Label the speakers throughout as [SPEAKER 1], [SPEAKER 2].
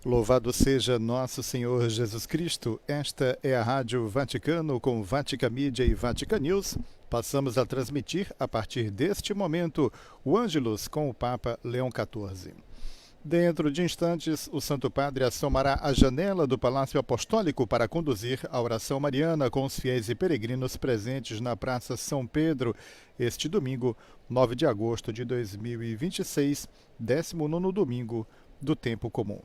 [SPEAKER 1] Louvado seja nosso Senhor Jesus Cristo. Esta é a Rádio Vaticano com Vatican Media e Vatican News. Passamos a transmitir, a partir deste momento, o Ângelus com o Papa Leão XIV. Dentro de instantes, o Santo Padre assomará a janela do Palácio Apostólico para conduzir a oração mariana com os fiéis e peregrinos presentes na Praça São Pedro, este domingo, 9 de agosto de 2026, 19º domingo do Tempo Comum.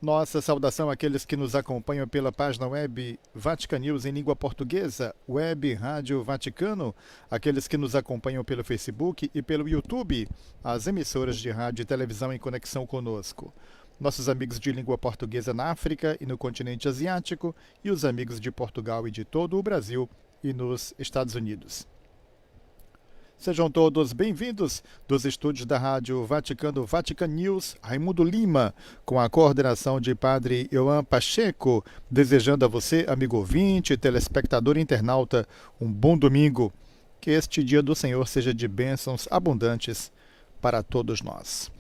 [SPEAKER 1] Nossa saudação àqueles que nos acompanham pela página web Vatican News em língua portuguesa, Web Rádio Vaticano, aqueles que nos acompanham pelo Facebook e pelo YouTube, as emissoras de rádio e televisão em conexão conosco, nossos amigos de língua portuguesa na África e no continente asiático e os amigos de Portugal e de todo o Brasil e nos Estados Unidos. Sejam todos bem-vindos dos estúdios da Rádio Vaticano, Vatican News, Raimundo Lima, com a coordenação de Padre Ioan Pacheco, desejando a você, amigo ouvinte, telespectador e internauta, um bom domingo. Que este dia do Senhor seja de bênçãos abundantes para todos nós.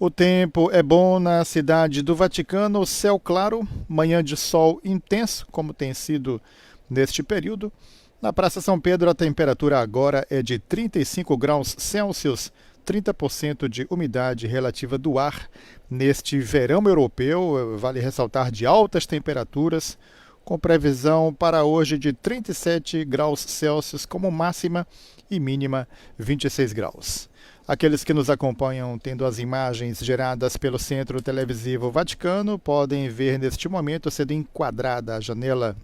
[SPEAKER 1] O tempo é bom na cidade do Vaticano, céu claro, manhã de sol intenso, como tem sido neste período. Na Praça São Pedro, a temperatura agora é de 35 graus Celsius, 30% de umidade relativa do ar. Neste verão europeu, vale ressaltar de altas temperaturas, com previsão para hoje de 37 graus Celsius como máxima e mínima 26 graus. Aqueles que nos acompanham tendo as imagens geradas pelo Centro Televisivo Vaticano podem ver neste momento sendo enquadrada a janela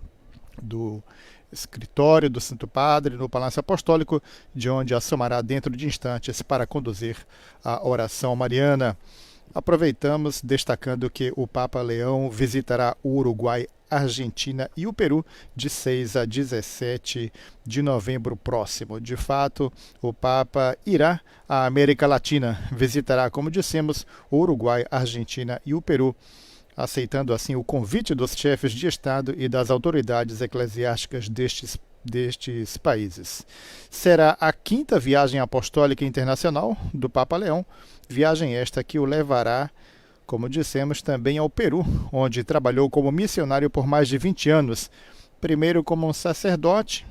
[SPEAKER 1] do escritório do Santo Padre no Palácio Apostólico, de onde assomará dentro de instantes para conduzir a oração mariana. Aproveitamos destacando que o Papa Leão visitará o Uruguai, Argentina e o Peru de 6 a 17 de novembro próximo. De fato, o Papa irá à América Latina, visitará, como dissemos, o Uruguai, Argentina e o Peru, aceitando assim o convite dos chefes de Estado e das autoridades eclesiásticas destes países. Será a 5ª viagem apostólica internacional do Papa Leão, viagem esta que o levará, como dissemos, também ao Peru, onde trabalhou como missionário por mais de 20 anos, primeiro como um sacerdote,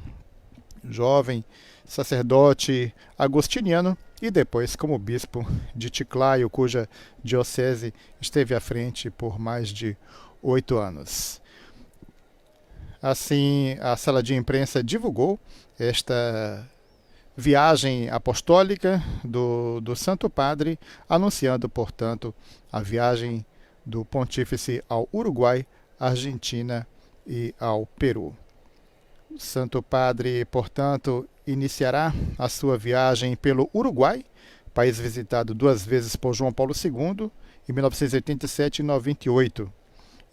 [SPEAKER 1] jovem sacerdote agostiniano, e depois como bispo de Chiclayo, cuja diocese esteve à frente por mais de 8 anos. Assim, a sala de imprensa divulgou esta viagem apostólica do Santo Padre, anunciando, portanto, a viagem do Pontífice ao Uruguai, Argentina e ao Peru. O Santo Padre, portanto, iniciará a sua viagem pelo Uruguai, país visitado 2 vezes por João Paulo II, em 1987 e 98.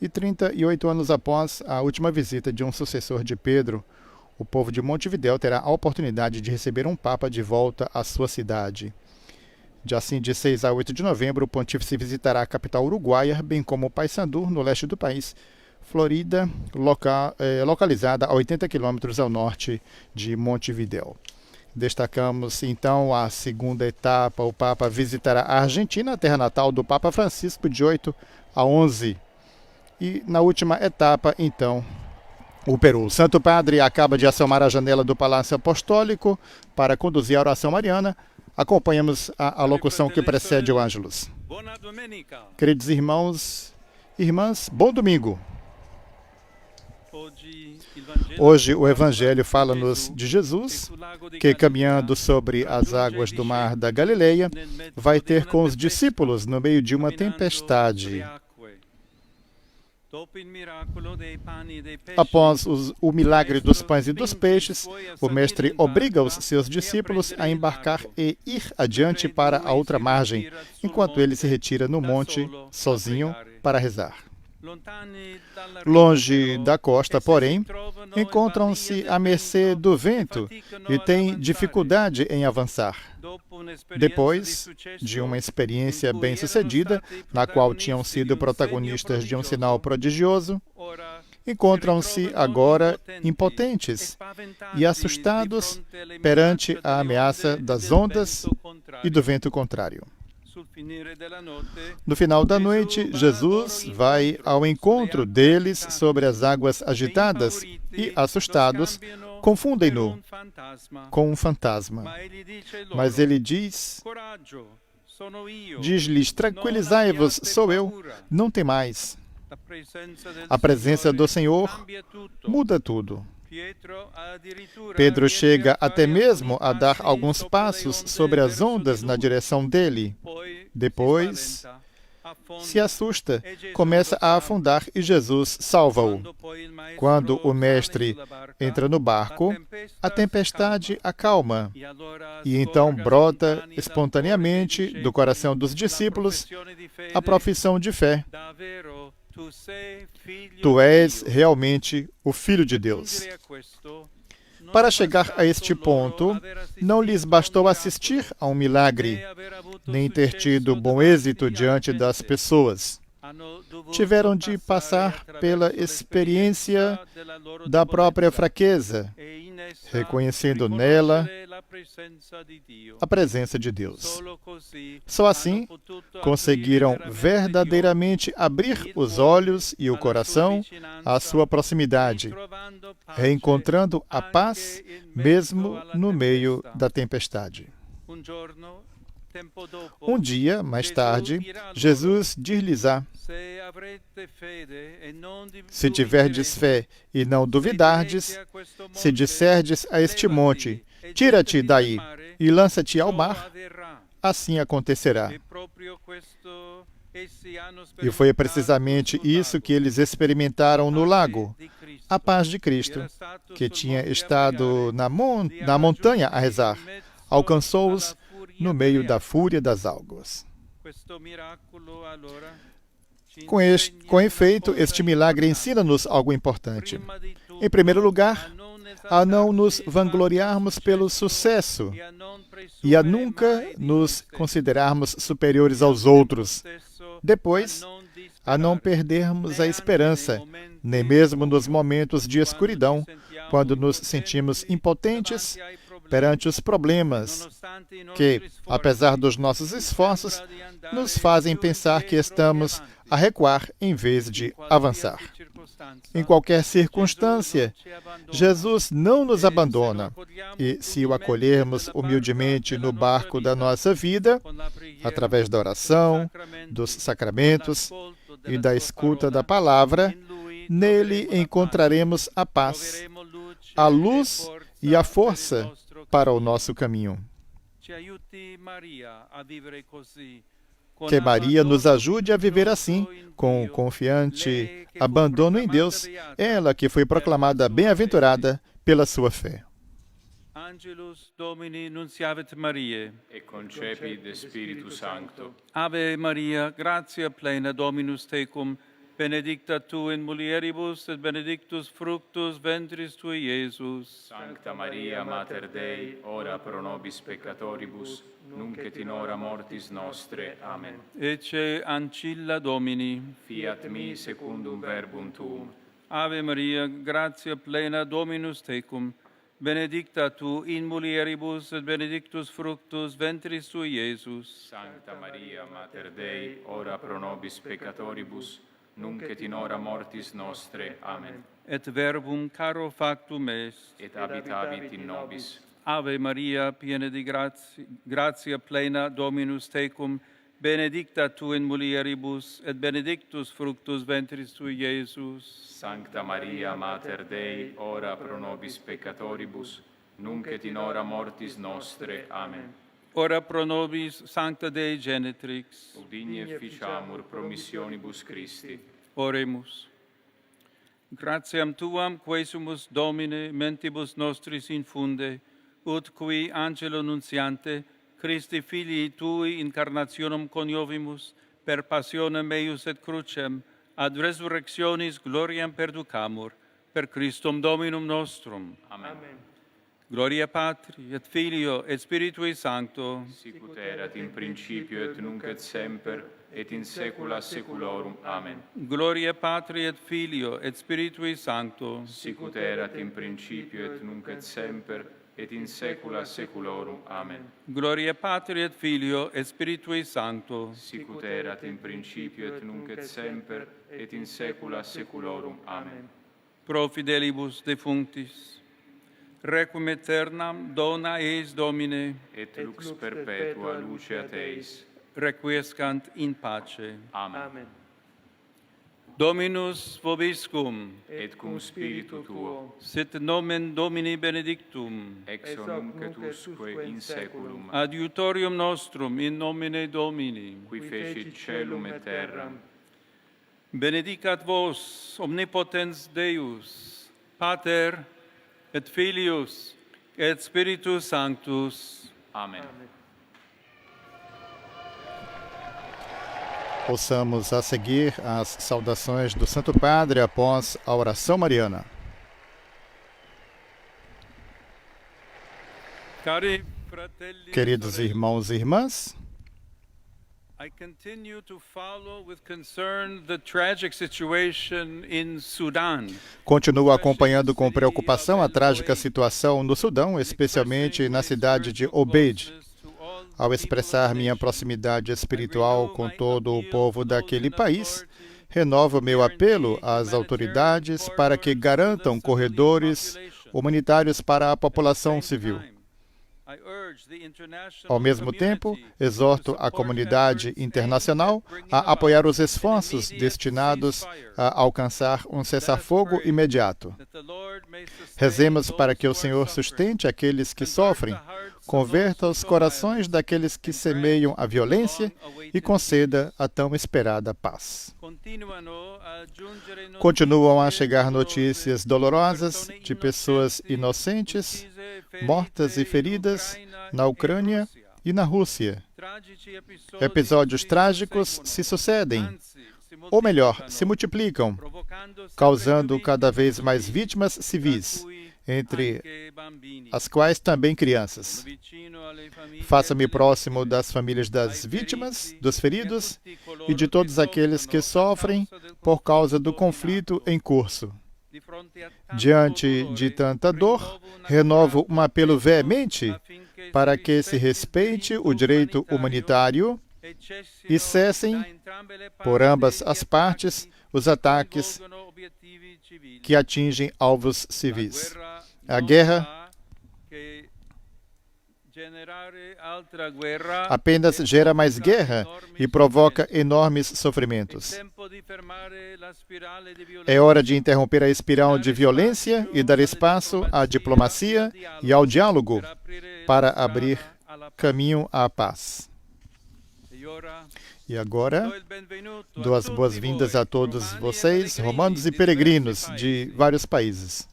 [SPEAKER 1] E 38 anos após a última visita de um sucessor de Pedro, o povo de Montevidéu terá a oportunidade de receber um Papa de volta à sua cidade. De 6 a 8 de novembro, o Pontífice visitará a capital uruguaia, bem como Paysandú, no leste do país, Florida, localizada a 80 quilômetros ao norte de Montevidéu. Destacamos, então, a segunda etapa. O Papa visitará a Argentina, a terra natal do Papa Francisco, de 8 a 11. E, na última etapa, então, o Peru. O Santo Padre acaba de assomar a janela do Palácio Apostólico para conduzir a oração mariana. Acompanhamos a locução que precede o Ângelus. Queridos irmãos e irmãs, bom domingo. Hoje o Evangelho fala-nos de Jesus, que caminhando sobre as águas do mar da Galileia, vai ter com os discípulos no meio de uma tempestade. Após o milagre dos pães e dos peixes, o mestre obriga os seus discípulos a embarcar e ir adiante para a outra margem, enquanto ele se retira no monte sozinho para rezar. Longe da costa, porém, encontram-se à mercê do vento e têm dificuldade em avançar. Depois de uma experiência bem-sucedida, na qual tinham sido protagonistas de um sinal prodigioso, encontram-se agora impotentes e assustados perante a ameaça das ondas e do vento contrário. No final da noite, Jesus vai ao encontro deles sobre as águas agitadas e, assustados, confundem-no com um fantasma. Mas ele diz-lhes: tranquilizai-vos, sou eu, não temais. A presença do Senhor muda tudo. Pedro chega até mesmo a dar alguns passos sobre as ondas na direção dele. Depois, se assusta, começa a afundar e Jesus salva-o. Quando o mestre entra no barco, a tempestade acalma. E então brota espontaneamente do coração dos discípulos a profissão de fé: Tu és realmente o Filho de Deus. Para chegar a este ponto, não lhes bastou assistir a um milagre, nem ter tido bom êxito diante das pessoas. Tiveram de passar pela experiência da própria fraqueza, reconhecendo nela a presença de Deus. Só assim conseguiram verdadeiramente abrir os olhos e o coração à sua proximidade, reencontrando a paz mesmo no meio da tempestade. Um dia, mais tarde, Jesus dir-lhes-á: Se tiverdes fé e não duvidardes, se disserdes a este monte: tira-te daí e lança-te ao mar, assim acontecerá. E foi precisamente isso que eles experimentaram no lago. A paz de Cristo, que tinha estado na montanha a rezar, alcançou-os no meio da fúria das águas. Com efeito, este milagre ensina-nos algo importante. Em primeiro lugar, a não nos vangloriarmos pelo sucesso e a nunca nos considerarmos superiores aos outros. Depois, a não perdermos a esperança, nem mesmo nos momentos de escuridão, quando nos sentimos impotentes perante os problemas que, apesar dos nossos esforços, nos fazem pensar que estamos a recuar em vez de avançar. Em qualquer circunstância, Jesus não nos abandona e, se o acolhermos humildemente no barco da nossa vida, através da oração, dos sacramentos e da escuta da palavra, nele encontraremos a paz, a luz e a força para o nosso caminho. Que Maria nos ajude a viver assim, com um confiante abandono em Deus, ela que foi proclamada bem-aventurada pela sua fé.
[SPEAKER 2] Angelus Domini nunciavit Mariae,
[SPEAKER 3] et concepit de Spiritu Sancto.
[SPEAKER 2] Ave Maria, gratia plena Dominus tecum, benedicta tu in mulieribus, et benedictus fructus ventris tui, Iesus.
[SPEAKER 3] Sancta Maria, Mater Dei, ora pro nobis peccatoribus, nunc et in hora mortis nostre. Amen.
[SPEAKER 2] Ecce ancilla Domini.
[SPEAKER 3] Fiat mi secundum verbum tuum.
[SPEAKER 2] Ave Maria, gratia plena Dominus tecum, benedicta tu in mulieribus, et benedictus fructus ventris tui, Iesus.
[SPEAKER 3] Sancta Maria, Mater Dei, ora pro nobis peccatoribus, nunc et in hora mortis nostre. Amen.
[SPEAKER 2] Et verbum caro factum est.
[SPEAKER 3] Et habitavit in nobis.
[SPEAKER 2] Ave Maria, piena di gratia plena Dominus tecum, benedicta tu in mulieribus, et benedictus fructus ventris tui, Iesus.
[SPEAKER 3] Sancta Maria, Mater Dei, ora pro nobis peccatoribus, nunc et in hora mortis nostre. Amen.
[SPEAKER 2] Ora pro nobis, Sancta Dei Genetrix.
[SPEAKER 3] Udigne ficiamur promissionibus Christi.
[SPEAKER 2] Oremus. Gratiam Tuam, quesumus Domine, mentibus nostris infunde, ut qui angelo nunciante, Christi Filii Tui incarnationem coniovimus, per passionem eius et crucem, ad resurrectionis gloriam perducamur, per Christum Dominum nostrum.
[SPEAKER 3] Amen.
[SPEAKER 2] Gloria Patri, et Filio, et Spiritui Sancto.
[SPEAKER 3] Sicut erat in principio et nunc et semper, et in saecula saeculorum. Amen.
[SPEAKER 2] Gloria Patri, et Filio, et Spiritui Sancto.
[SPEAKER 3] Sicut erat in principio et nunc et semper, et in saecula saeculorum. Amen.
[SPEAKER 2] Gloria Patri et Filio et Spiritui Sancto.
[SPEAKER 3] Sicut erat in principio et nunc et semper et in saecula saeculorum. Amen.
[SPEAKER 2] Pro fidelibus defunctis, requiem aeternam dona eis Domine,
[SPEAKER 3] Et lux perpetua luceat eis.
[SPEAKER 2] requiescant in pace.
[SPEAKER 3] Amen.
[SPEAKER 2] Dominus vobiscum,
[SPEAKER 3] Et cum spiritu tuo,
[SPEAKER 2] sit nomen Domini benedictum,
[SPEAKER 3] ex hoc nunc et usque in saeculum,
[SPEAKER 2] adiutorium nostrum in nomine Domini,
[SPEAKER 3] qui fecit caelum et terram,
[SPEAKER 2] benedicat vos omnipotens Deus, Pater et Filius et Spiritus Sanctus.
[SPEAKER 3] Amen.
[SPEAKER 1] Ouçamos a seguir as saudações do Santo Padre após a oração mariana.
[SPEAKER 2] Cari fratelli,
[SPEAKER 1] Queridos
[SPEAKER 2] sorelle,
[SPEAKER 1] irmãos e irmãs,
[SPEAKER 2] I continue to follow with concern the tragic situation in Sudan.
[SPEAKER 1] continuo acompanhando com preocupação a trágica situação no Sudão, especialmente na cidade de Obeid, ao expressar minha proximidade espiritual com todo o povo daquele país. Renovo meu apelo às autoridades para que garantam corredores humanitários para a população civil. Ao mesmo tempo, exorto a comunidade internacional a apoiar os esforços destinados a alcançar um cessar-fogo imediato. Rezemos para que o Senhor sustente aqueles que sofrem, converta os corações daqueles que semeiam a violência e conceda a tão esperada paz. Continuam a chegar notícias dolorosas de pessoas inocentes, mortas e feridas na Ucrânia e na Rússia. Episódios trágicos se sucedem, ou melhor, se multiplicam, causando cada vez mais vítimas civis, entre as quais também crianças. Faça-me próximo das famílias das vítimas, dos feridos e de todos aqueles que sofrem por causa do conflito em curso. Diante de tanta dor, renovo um apelo veemente para que se respeite o direito humanitário e cessem, por ambas as partes, os ataques que atingem alvos civis. A guerra apenas gera mais guerra e provoca enormes sofrimentos. É hora de interromper a espiral de violência e dar espaço à diplomacia e ao diálogo para abrir caminho à paz. E agora, dou as boas-vindas a todos vocês, romanos e peregrinos de vários países.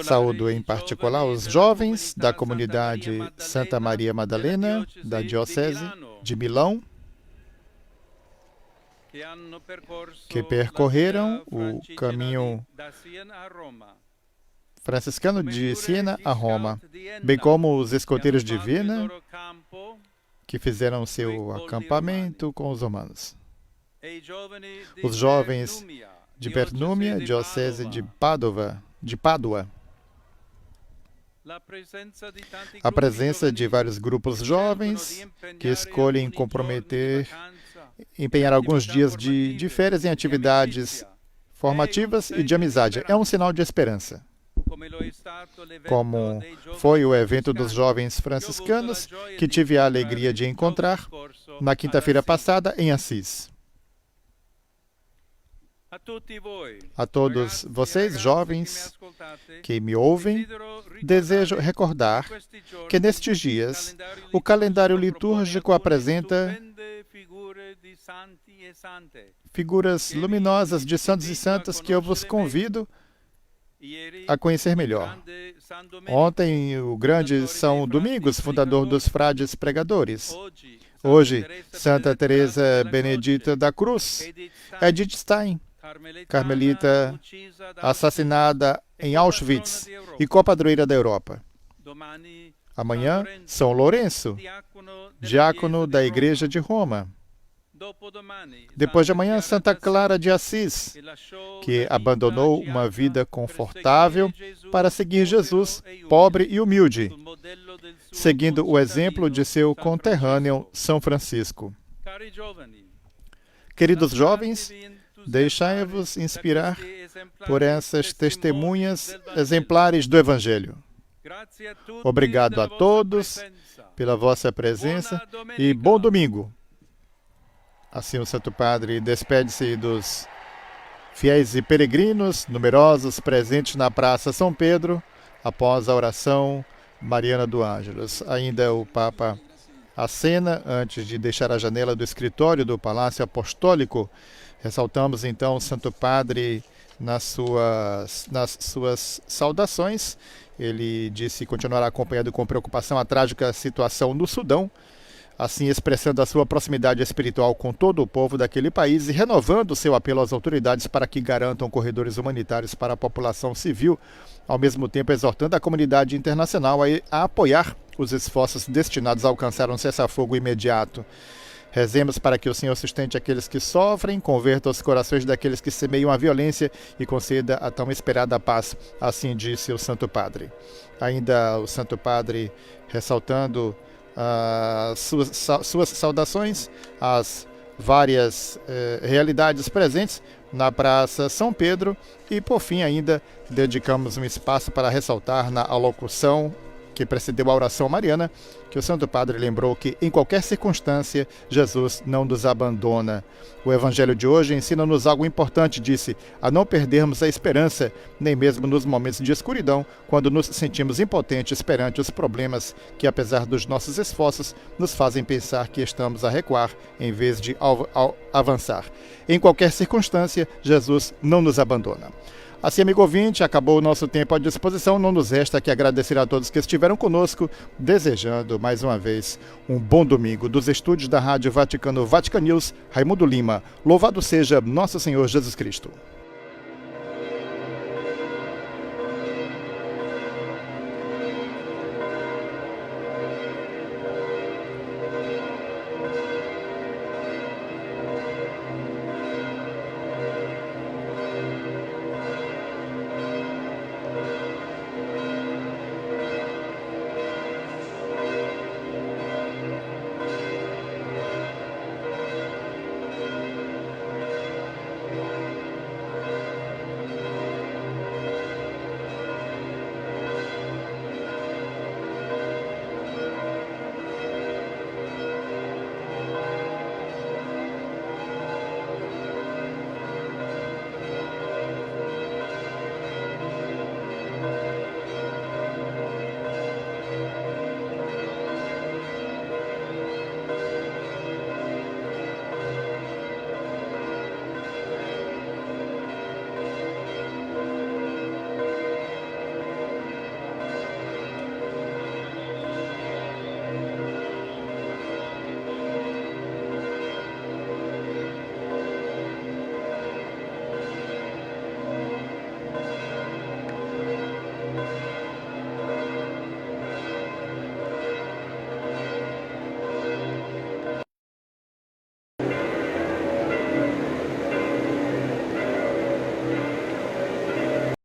[SPEAKER 1] Saúdo em particular os jovens da comunidade Santa Maria Madalena, da Diocese de Milão, que percorreram o caminho franciscano de Siena a Roma, bem como os escoteiros de Viena, que fizeram seu acampamento com os romanos. Os jovens de Bernúmia, Diocese de Pádua. A presença de vários grupos jovens que escolhem empenhar alguns dias de férias em atividades formativas e de amizade. É um sinal de esperança. Como foi o evento dos jovens franciscanos, que tive a alegria de encontrar na quinta-feira passada em Assis. A todos vocês, jovens, que me ouvem, desejo recordar que nestes dias o calendário litúrgico apresenta figuras luminosas de santos e santas que eu vos convido a conhecer melhor. Ontem, o grande São Domingos, fundador dos frades pregadores. Hoje, Santa Teresa Benedita da Cruz, Edith Stein, carmelita assassinada em Auschwitz e copadroeira da Europa. Amanhã, São Lourenço, diácono da Igreja de Roma. Depois de amanhã, Santa Clara de Assis, que abandonou uma vida confortável para seguir Jesus, pobre e humilde, seguindo o exemplo de seu conterrâneo São Francisco. Queridos jovens, deixai-vos inspirar por essas testemunhas exemplares do Evangelho. Obrigado a todos pela vossa presença e bom domingo. Assim o Santo Padre despede-se dos fiéis e peregrinos numerosos presentes na Praça São Pedro após a oração mariana do Ângelus. Ainda o Papa acena antes de deixar a janela do escritório do Palácio Apostólico. Ressaltamos então o Santo Padre nas suas saudações. Ele disse que continuará acompanhando com preocupação a trágica situação no Sudão, assim expressando a sua proximidade espiritual com todo o povo daquele país e renovando seu apelo às autoridades para que garantam corredores humanitários para a população civil, ao mesmo tempo exortando a comunidade internacional a apoiar os esforços destinados a alcançar um cessar-fogo imediato. Rezemos para que o Senhor sustente aqueles que sofrem, converta os corações daqueles que semeiam a violência e conceda a tão esperada paz, assim disse o Santo Padre. Ainda o Santo Padre ressaltando suas saudações às várias realidades presentes na Praça São Pedro e, por fim, ainda dedicamos um espaço para ressaltar na alocução que precedeu a oração mariana, que o Santo Padre lembrou que, em qualquer circunstância, Jesus não nos abandona. O Evangelho de hoje ensina-nos algo importante, disse, a não perdermos a esperança, nem mesmo nos momentos de escuridão, quando nos sentimos impotentes perante os problemas que, apesar dos nossos esforços, nos fazem pensar que estamos a recuar, em vez de avançar. Em qualquer circunstância, Jesus não nos abandona. Assim, amigo ouvinte, acabou o nosso tempo à disposição. Não nos resta que agradecer a todos que estiveram conosco, desejando, mais uma vez, um bom domingo. Dos estúdios da Rádio Vaticano Vatican News, Raimundo Lima. Louvado seja Nosso Senhor Jesus Cristo.